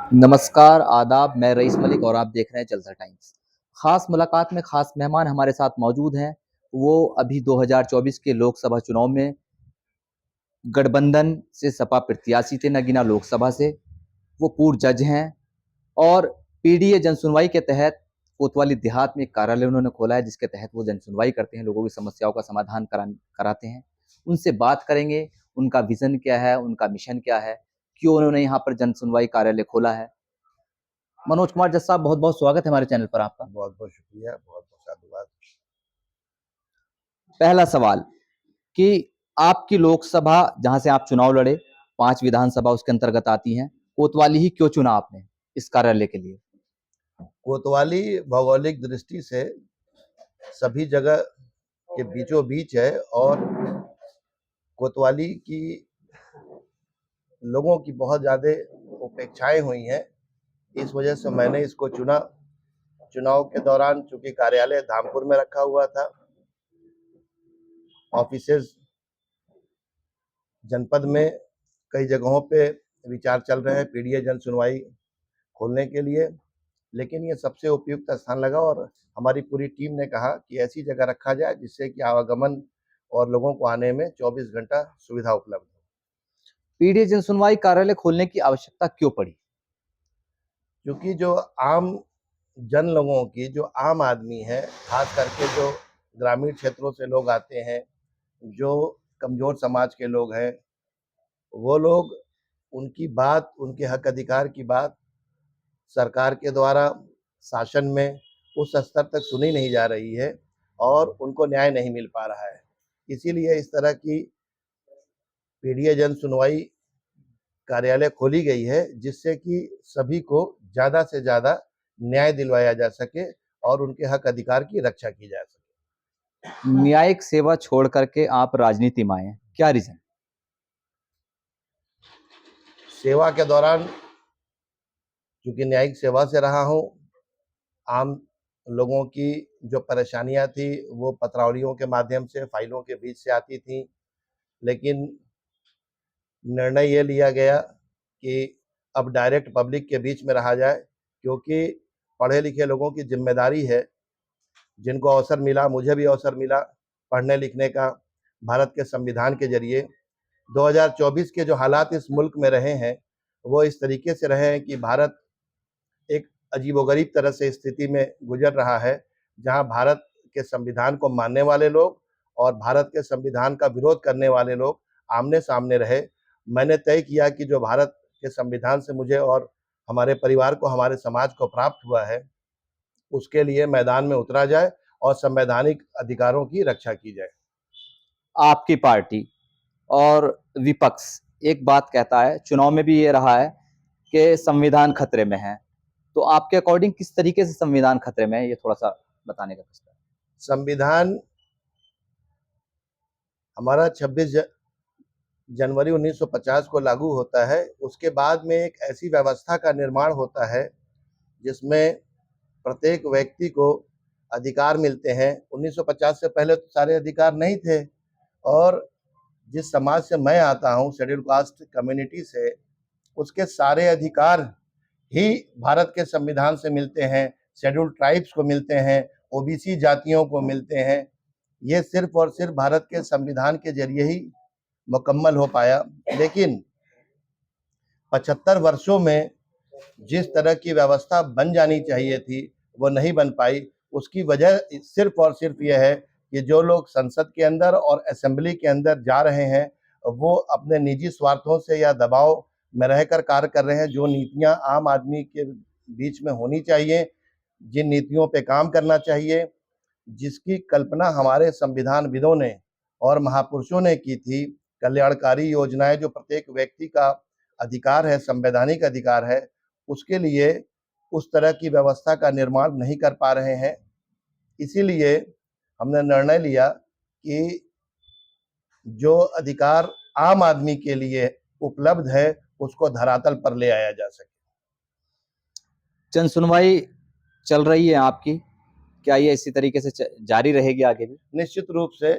नमस्कार, आदाब, मैं रईस मलिक और आप देख रहे हैं जलसा टाइम्स। खास मुलाकात में खास मेहमान हमारे साथ मौजूद हैं। वो अभी 2024 के लोकसभा चुनाव में गठबंधन से सपा प्रत्याशी थे नगीना लोकसभा से। वो पूर्व जज हैं और पीडीए जनसुनवाई के तहत कोतवाली देहात में एक कार्यालय उन्होंने खोला है, जिसके तहत वो जनसुनवाई करते हैं, लोगों की समस्याओं का समाधान कराते हैं। उनसे बात करेंगे, उनका विजन क्या है, उनका मिशन क्या है, क्यों उन्होंने यहाँ पर जनसुनवाई कार्यालय खोला है। मनोज कुमार जज साहब, बहुत बहुत स्वागत है हमारे चैनल पर आपका। बहुत बहुत शुक्रिया, बहुत बहुत साधुवाद। पहला सवाल कि आपकी लोकसभा जहां से आप चुनाव लड़े, 5 विधानसभा उसके अंतर्गत आती हैं, कोतवाली ही क्यों चुना आपने इस कार्यालय के लिए? कोतवाली भौगोलिक दृष्टि से सभी जगह के बीचों बीच है और कोतवाली की लोगों की बहुत ज़्यादा उपेक्षाएं हुई हैं। इस वजह से मैंने इसको चुना। चुनाव के दौरान चूंकि कार्यालय धामपुर में रखा हुआ था, ऑफिसेज जनपद में कई जगहों पे विचार चल रहे हैं पीडीए जन सुनवाई खोलने के लिए, लेकिन ये सबसे उपयुक्त स्थान लगा और हमारी पूरी टीम ने कहा कि ऐसी जगह रखा जाए जिससे कि आवागमन और लोगों को आने में 24 घंटा सुविधा उपलब्ध हो। पीडीए जनसुनवाई कार्यालय खोलने की आवश्यकता क्यों पड़ी? क्योंकि जो आम जन लोगों की, जो आम आदमी है, खास करके जो ग्रामीण क्षेत्रों से लोग आते हैं, जो कमजोर समाज के लोग हैं, वो लोग, उनकी बात, उनके हक अधिकार की बात सरकार के द्वारा शासन में उस स्तर तक सुनी नहीं जा रही है और उनको न्याय नहीं मिल पा रहा है। इसीलिए इस तरह की पीडीए जन सुनवाई कार्यालय खोली गई है, जिससे कि सभी को ज़्यादा से ज़्यादा न्याय दिलवाया जा सके और उनके हक अधिकार की रक्षा की जा सके। न्यायिक सेवा छोड़ करके आप राजनीति में आए हैं, क्या रीजन? सेवा के दौरान चूंकि न्यायिक सेवा से रहा हूँ, आम लोगों की जो परेशानियां थी वो पत्रावलियों के माध्यम से, फाइलों के बीच से आती थी, लेकिन निर्णय ये लिया गया कि अब डायरेक्ट पब्लिक के बीच में रहा जाए, क्योंकि पढ़े लिखे लोगों की जिम्मेदारी है, जिनको अवसर मिला, मुझे भी अवसर मिला पढ़ने लिखने का भारत के संविधान के जरिए। 2024 के जो हालात इस मुल्क में रहे हैं वो इस तरीके से रहे हैं कि भारत एक अजीबोगरीब तरह से स्थिति में गुजर रहा है, जहां भारत के संविधान को मानने वाले लोग और भारत के संविधान का विरोध करने वाले लोग आमने सामने रहे। मैंने तय किया कि जो भारत के संविधान से मुझे और हमारे परिवार को, हमारे समाज को प्राप्त हुआ है, उसके लिए मैदान में उतरा जाए और संवैधानिक अधिकारों की रक्षा की जाए। आपकी पार्टी और विपक्ष एक बात कहता है, चुनाव में भी ये रहा है कि संविधान खतरे में है। तो आपके अकॉर्डिंग किस तरीके से संविधान खतरे में है, ये थोड़ा सा बताने का प्रश्न है। संविधान हमारा 26 जनवरी 1950 को लागू होता है। उसके बाद में एक ऐसी व्यवस्था का निर्माण होता है जिसमें प्रत्येक व्यक्ति को अधिकार मिलते हैं। 1950 से पहले तो सारे अधिकार नहीं थे और जिस समाज से मैं आता हूँ, शेड्यूल कास्ट कम्युनिटी से, उसके सारे अधिकार ही भारत के संविधान से मिलते हैं। शेड्यूल ट्राइब्स को मिलते हैं, ओबीसी जातियों को मिलते हैं। ये सिर्फ और सिर्फ भारत के संविधान के जरिए ही मुकम्मल हो पाया। लेकिन 75 वर्षों में जिस तरह की व्यवस्था बन जानी चाहिए थी वो नहीं बन पाई। उसकी वजह सिर्फ और सिर्फ यह है कि जो लोग संसद के अंदर और असेंबली के अंदर जा रहे हैं वो अपने निजी स्वार्थों से या दबाव में रहकर कार्य कर रहे हैं। जो नीतियां आम आदमी के बीच में होनी चाहिए, जिन नीतियों पे काम करना चाहिए, जिसकी कल्पना हमारे संविधानविदों ने और महापुरुषों ने की थी, कल्याणकारी योजनाएं जो प्रत्येक व्यक्ति का अधिकार है, संवैधानिक अधिकार है, उसके लिए उस तरह की व्यवस्था का निर्माण नहीं कर पा रहे हैं। इसीलिए हमने निर्णय लिया कि जो अधिकार आम आदमी के लिए उपलब्ध है उसको धरातल पर ले आया जा सके। जन सुनवाई चल रही है आपकी, क्या ये इसी तरीके से जारी रहेगी आगे भी? निश्चित रूप से,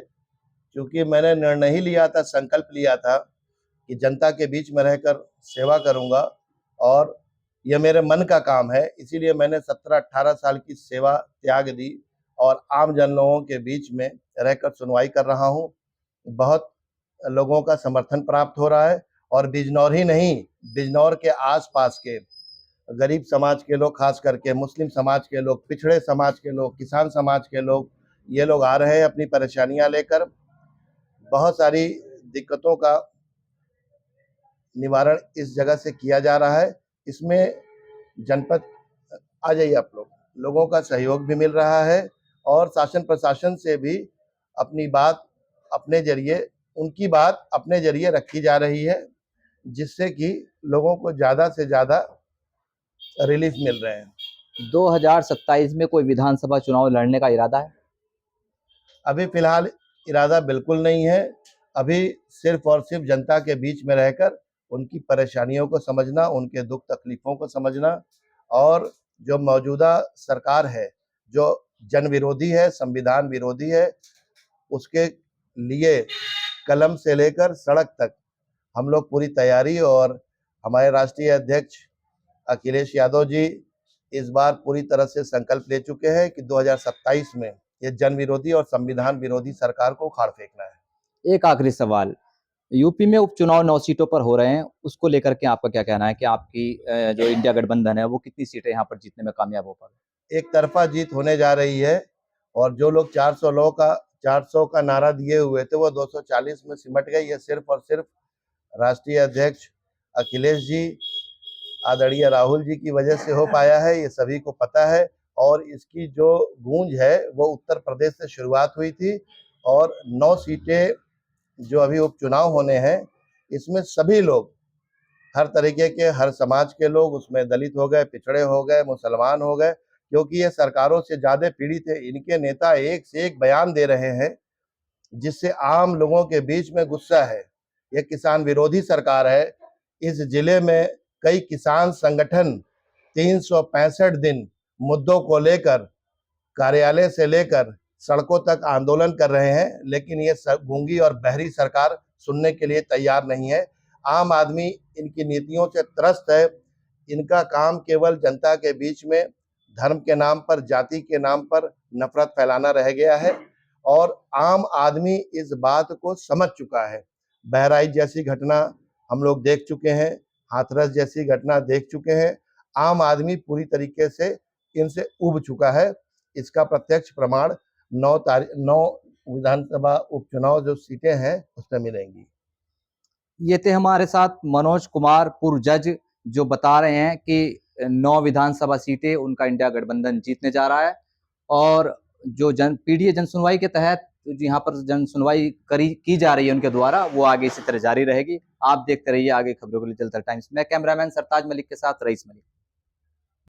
क्योंकि मैंने निर्णय ही लिया था, संकल्प लिया था कि जनता के बीच में रहकर सेवा करूंगा और यह मेरे मन का काम है, इसीलिए मैंने 17-18 साल की सेवा त्याग दी और आम जन लोगों के बीच में रहकर सुनवाई कर रहा हूँ। बहुत लोगों का समर्थन प्राप्त हो रहा है और बिजनौर ही नहीं, बिजनौर के आस-पास के गरीब समाज के लोग, खास करके मुस्लिम समाज के लोग, पिछड़े समाज के लोग, किसान समाज के लोग, ये लोग आ रहे हैं अपनी परेशानियां लेकर। बहुत सारी दिक्कतों का निवारण इस जगह से किया जा रहा है। इसमें जनपद आ जाइए आप लोग, लोगों का सहयोग भी मिल रहा है और शासन प्रशासन से भी अपनी बात अपने जरिए उनकी बात अपने जरिए रखी जा रही है, जिससे कि लोगों को ज़्यादा से ज़्यादा रिलीफ मिल रहे हैं। 2027 में कोई विधानसभा चुनाव लड़ने का इरादा है? अभी फिलहाल इरादा बिल्कुल नहीं है। अभी सिर्फ और सिर्फ जनता के बीच में रहकर उनकी परेशानियों को समझना, उनके दुख तकलीफों को समझना और जो मौजूदा सरकार है, जो जन विरोधी है, संविधान विरोधी है, उसके लिए कलम से लेकर सड़क तक हम लोग पूरी तैयारी और हमारे राष्ट्रीय अध्यक्ष अखिलेश यादव जी इस बार पूरी तरह से संकल्प ले चुके हैं कि 2027 में ये जन विरोधी और संविधान विरोधी सरकार को उखाड़ फेंकना है। एक आखिरी सवाल, यूपी में उपचुनाव 9 सीटों पर हो रहे हैं, उसको लेकर के आपका क्या कहना है कि आपकी जो इंडिया गठबंधन है वो कितनी सीटें यहाँ पर जीतने में कामयाब हो पाएगी? एक तरफा जीत होने जा रही है और जो लोग 400 का नारा दिए हुए थे वो 240 में सिमट गए। ये सिर्फ और सिर्फ राष्ट्रीय अध्यक्ष अखिलेश जी, आदरणीय राहुल जी की वजह से हो पाया है, ये सभी को पता है। और इसकी जो गूंज है वो उत्तर प्रदेश से शुरुआत हुई थी और 9 सीटें जो अभी उपचुनाव होने हैं, इसमें सभी लोग, हर तरीके के, हर समाज के लोग, उसमें दलित हो गए, पिछड़े हो गए, मुसलमान हो गए, क्योंकि ये सरकारों से ज़्यादा पीड़ित है। इनके नेता एक से एक बयान दे रहे हैं जिससे आम लोगों के बीच में गुस्सा है। ये किसान विरोधी सरकार है। इस जिले में कई किसान संगठन 365 दिन मुद्दों को लेकर कार्यालय से लेकर सड़कों तक आंदोलन कर रहे हैं, लेकिन ये गूंगी और बहरी सरकार सुनने के लिए तैयार नहीं है। आम आदमी इनकी नीतियों से त्रस्त है। इनका काम केवल जनता के बीच में धर्म के नाम पर, जाति के नाम पर नफरत फैलाना रह गया है और आम आदमी इस बात को समझ चुका है। बहराइच जैसी घटना हम लोग देख चुके हैं, हाथरस जैसी घटना देख चुके हैं। आम आदमी पूरी तरीके से इनसे उब चुका है। इसका प्रत्यक्ष प्रमाण 9 विधानसभा उपचुनाव जो सीटें हैं उसमें मिलेंगी। ये थे हमारे साथ मनोज कुमार, पूर्व जज, जो बता रहे हैं कि 9 विधानसभा सीटें उनका इंडिया गठबंधन जीतने जा रहा है और जो पीडीए जन सुनवाई के तहत यहाँ पर जन सुनवाई की जा रही है उनके द्वारा, वो आगे इसी तरह जारी रहेगी। आप देखते रहिए आगे खबरों के लिए जलता टाइम्स। मैं कैमरामैन सरताज मलिक के साथ रईस मलिक।